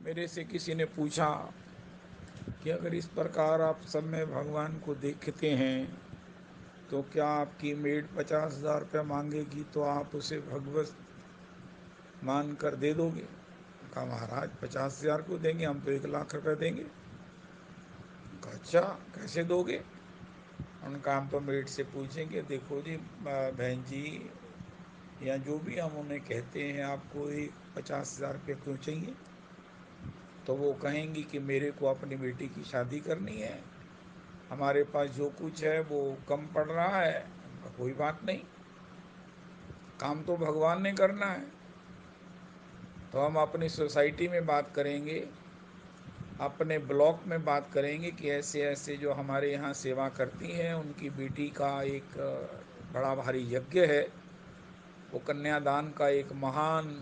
मेरे से किसी ने पूछा कि अगर इस प्रकार आप सब में भगवान को देखते हैं तो क्या आपकी मेड 50,000 रुपया मांगेगी तो आप उसे भगवत मान कर दे दोगे? कहा महाराज 50,000 को देंगे, हम तो 1,00,000 रुपया देंगे। कहा अच्छा कैसे दोगे? उनका हम तो मेड से पूछेंगे, देखो जी बहन जी या जो भी हम उन्हें कहते हैं आपको एक 50,000 रुपये क्यों चाहिए? तो वो कहेंगी कि मेरे को अपनी बेटी की शादी करनी है, हमारे पास जो कुछ है वो कम पड़ रहा है। उनका कोई बात नहीं, काम तो भगवान ने करना है। तो हम अपनी सोसाइटी में बात करेंगे, अपने ब्लॉक में बात करेंगे कि ऐसे ऐसे जो हमारे यहाँ सेवा करती हैं उनकी बेटी का एक बड़ा भारी यज्ञ है, वो कन्यादान का एक महान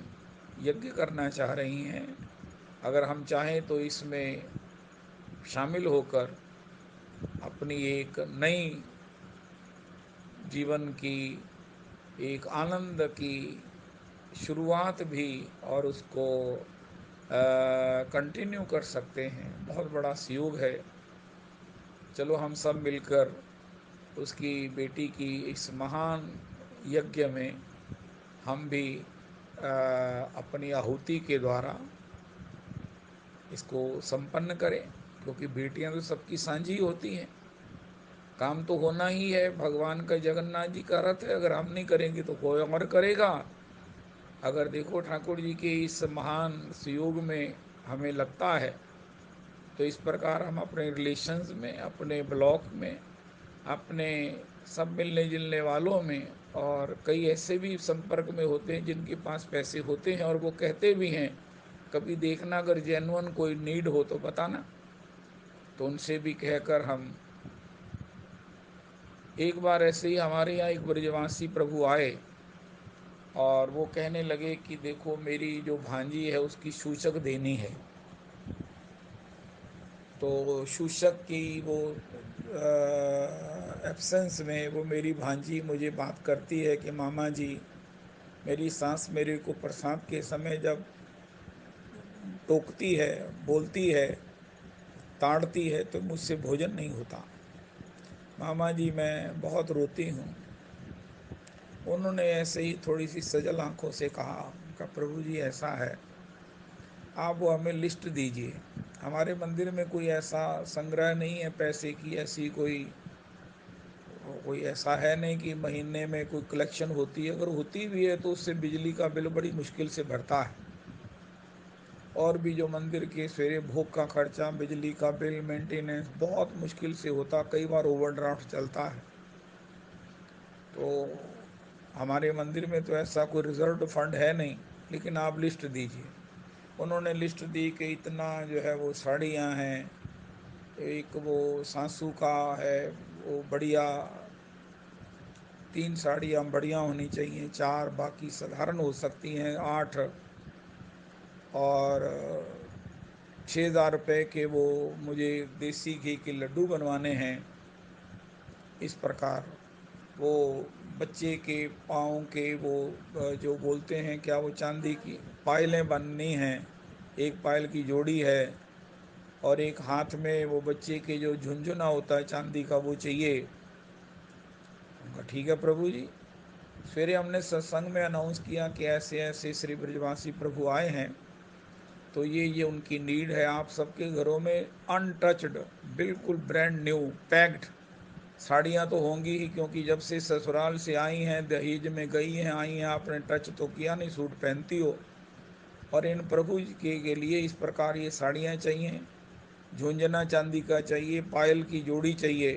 यज्ञ करना चाह रही हैं। अगर हम चाहें तो इसमें शामिल होकर अपनी एक नई जीवन की एक आनंद की शुरुआत भी और उसको कंटिन्यू कर सकते हैं। बहुत बड़ा सहयोग है। चलो हम सब मिलकर उसकी बेटी की इस महान यज्ञ में हम भी अपनी आहुति के द्वारा इसको संपन्न करें, क्योंकि बेटियां तो सबकी साझी होती हैं। काम तो होना ही है, भगवान का जगन्नाथ जी का रथ है, अगर हम नहीं करेंगे तो कोई और करेगा। अगर देखो ठाकुर जी के इस महान सहयोग में हमें लगता है तो इस प्रकार हम अपने रिलेशंस में, अपने ब्लॉक में, अपने सब मिलने जुलने वालों में, और कई ऐसे भी संपर्क में होते हैं जिनके पास पैसे होते हैं और वो कहते भी हैं कभी देखना अगर जेन्युइन कोई नीड हो तो बताना, तो उनसे भी कहकर हम एक बार ऐसे ही हमारे यहाँ एक ब्रजवासी प्रभु आए और वो कहने लगे कि देखो मेरी जो भांजी है उसकी सूचक देनी है। तो सूचक की वो एब्सेंस में वो मेरी भांजी मुझे बात करती है कि मामा जी, मेरी सास मेरे को प्रसाद के समय जब टोकती है, बोलती है, ताड़ती है तो मुझसे भोजन नहीं होता। मामा जी मैं बहुत रोती हूँ। उन्होंने ऐसे ही थोड़ी सी सजल आंखों से कहा प्रभु जी ऐसा है, आप वो हमें लिस्ट दीजिए। हमारे मंदिर में कोई ऐसा संग्रह नहीं है पैसे की, ऐसी कोई कोई ऐसा है नहीं कि महीने में कोई कलेक्शन होती है। अगर होती भी है तो उससे बिजली का बिल बड़ी मुश्किल से भरता है, और भी जो मंदिर के सवेरे भोग का खर्चा, बिजली का बिल, मेंटेनेंस बहुत मुश्किल से होता, कई बार ओवरड्राफ्ट चलता है। तो हमारे मंदिर में तो ऐसा कोई रिजर्व फंड है नहीं, लेकिन आप लिस्ट दीजिए। उन्होंने लिस्ट दी कि इतना जो है वो साड़ियाँ हैं, एक वो सासू का है वो बढ़िया 3 साड़ियाँ बढ़िया होनी चाहिए, 4 बाकी साधारण हो सकती हैं, 8, और 6,000 रुपये के वो मुझे देसी घी के लड्डू बनवाने हैं। इस प्रकार वो बच्चे के पाँव के वो जो बोलते हैं क्या, वो चांदी की पायलें बननी हैं, एक पायल की जोड़ी है, और एक हाथ में वो बच्चे के जो झुनझुना होता है चांदी का वो चाहिए। उनका ठीक है प्रभु जी। सवेरे हमने सत्संग में अनाउंस किया कि ऐसे ऐसे श्री ब्रजवासी प्रभु आए हैं, तो ये उनकी नीड है। आप सबके घरों में अनटच्ड, बिल्कुल ब्रांड न्यू पैक्ड साड़ियाँ तो होंगी ही, क्योंकि जब से ससुराल से आई हैं, दहेज में गई हैं, आई हैं, आपने टच तो किया नहीं, सूट पहनती हो। और इन प्रभु जी के लिए इस प्रकार ये साड़ियाँ चाहिए, झुंझुना चांदी का चाहिए, पायल की जोड़ी चाहिए।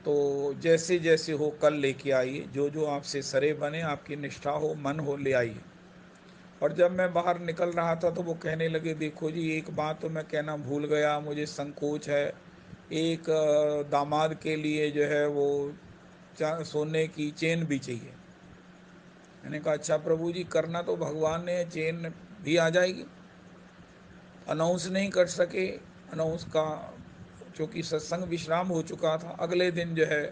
तो जैसे जैसे हो कल लेके आइए, जो जो आपसे सरे बने, आपकी निष्ठा हो, मन हो, ले आइए। और जब मैं बाहर निकल रहा था तो वो कहने लगे देखो जी एक बात तो मैं कहना भूल गया, मुझे संकोच है, एक दामाद के लिए जो है वो सोने की चेन भी चाहिए। मैंने कहा अच्छा प्रभु जी, करना तो भगवान ने, चेन भी आ जाएगी। अनाउंस नहीं कर सके, अनाउंस का क्योंकि सत्संग विश्राम हो चुका था। अगले दिन जो है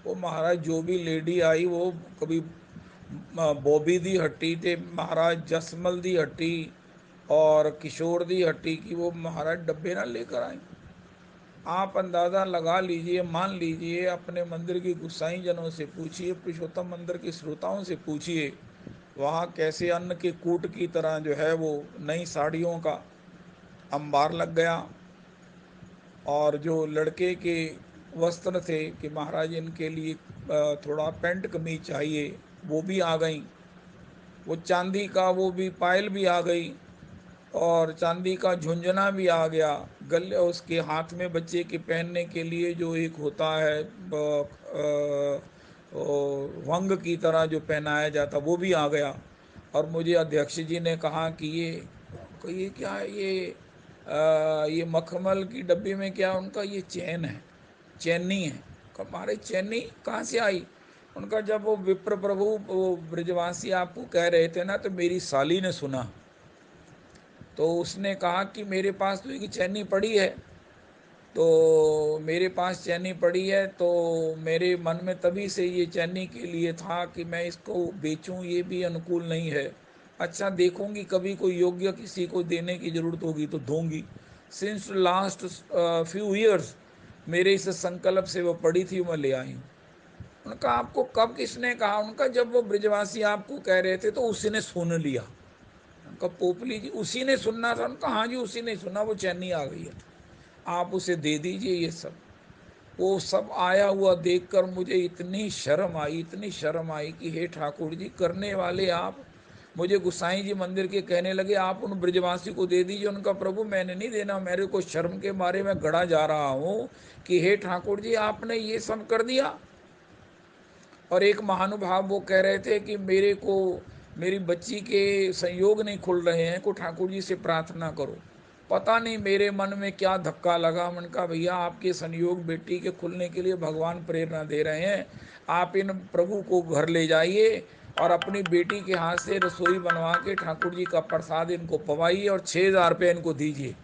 वो महाराज जो भी लेडी आई वो कभी बॉबी दी हट्टी थे महाराज, जसमल दी हट्टी, और किशोर दी हट्टी की वो महाराज डब्बे ना लेकर आई। आप अंदाज़ा लगा लीजिए, मान लीजिए, अपने मंदिर की गुसाई जनों से पूछिए, पुरुषोत्तम मंदिर के श्रोताओं से पूछिए, वहाँ कैसे अन्न के कूट की तरह जो है वो नई साड़ियों का अंबार लग गया। और जो लड़के के वस्त्र थे कि महाराज इनके लिए थोड़ा पैंट कमीज चाहिए, वो भी आ गई। वो चांदी का वो भी पायल भी आ गई, और चांदी का झुंझुना भी आ गया। गले उसके हाथ में बच्चे के पहनने के लिए जो एक होता है वंग की तरह जो पहनाया जाता, वो भी आ गया। और मुझे अध्यक्ष जी ने कहा कि ये क्या है, ये मखमल की डब्बी में क्या, उनका ये चैन है, चैनी है। हमारे चैनी कहाँ से आई? उनका जब वो विप्र प्रभु वो ब्रजवासी आपको कह रहे थे ना, तो मेरी साली ने सुना, तो उसने कहा कि मेरे पास तो एक चैनी पड़ी है। तो मेरे पास चैनी पड़ी है, तो मेरे मन में तभी से ये चैनी के लिए था कि मैं इसको बेचूं, ये भी अनुकूल नहीं है। अच्छा, देखूंगी कभी कोई योग्य किसी को देने की जरूरत होगी तो दूंगी। सिंस लास्ट फ्यू ईयर्स मेरे इस संकल्प से वो पड़ी थी, मैं ले आई हूँ। उनका आपको कब किसने कहा? उनका जब वो ब्रिजवासी आपको कह रहे थे तो उसने सुन लिया। उनका पोपली जी उसी ने सुनना था। उनका हाँ जी, उसी ने सुना, वो चैनी आ गई है, आप उसे दे दीजिए ये सब। वो सब आया हुआ देखकर मुझे इतनी शर्म आई, इतनी शर्म आई कि हे ठाकुर जी, करने वाले आप। मुझे गुसाई जी मंदिर के कहने लगे आप उन ब्रजवासी को दे दीजिए। उनका प्रभु मैंने नहीं देना, मेरे को शर्म के मारे मैं गड़ा जा रहा हूँ कि हे ठाकुर जी आपने ये सब कर दिया। और एक महानुभाव वो कह रहे थे कि मेरे को मेरी बच्ची के संयोग नहीं खुल रहे हैं, को ठाकुर जी से प्रार्थना करो। पता नहीं मेरे मन में क्या धक्का लगा। मन का भैया आपके संयोग बेटी के खुलने के लिए भगवान प्रेरणा दे रहे हैं। आप इन प्रभु को घर ले जाइए और अपनी बेटी के हाथ से रसोई बनवा के ठाकुर जी का प्रसाद इनको पवाइए और 6,000 रुपये इनको दीजिए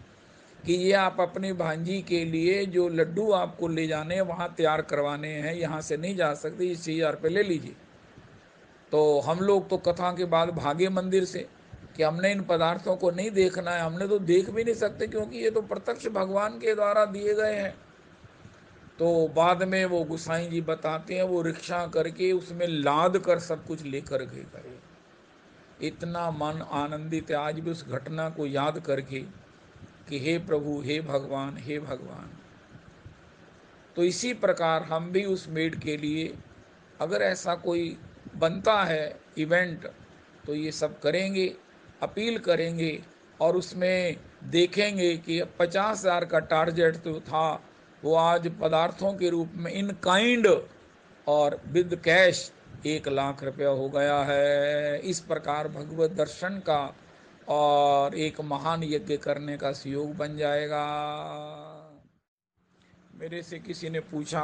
कि ये आप अपनी भांजी के लिए जो लड्डू आपको ले जाने हैं वहाँ तैयार करवाने हैं, यहाँ से नहीं जा सकते, ये 6,000 रुपये ले लीजिए। तो हम लोग तो कथा के बाद भागे मंदिर से कि हमने इन पदार्थों को नहीं देखना है, हमने तो देख भी नहीं सकते क्योंकि ये तो प्रत्यक्ष भगवान के द्वारा दिए गए हैं। तो बाद में वो गुसाई जी बताते हैं, वो रिक्शा करके उसमें लाद कर सब कुछ लेकर के गए। इतना मन आनंदित है आज भी उस घटना को याद करके कि हे प्रभु, हे भगवान, हे भगवान। तो इसी प्रकार हम भी उस मेड के लिए अगर ऐसा कोई बनता है इवेंट, तो ये सब करेंगे, अपील करेंगे। और उसमें देखेंगे कि 50,000 का टारगेट तो था, वो आज पदार्थों के रूप में इन काइंड और विद कैश 1,00,000 रुपया हो गया है। इस प्रकार भगवत दर्शन का और एक महान यज्ञ करने का सहयोग बन जाएगा। मेरे से किसी ने पूछा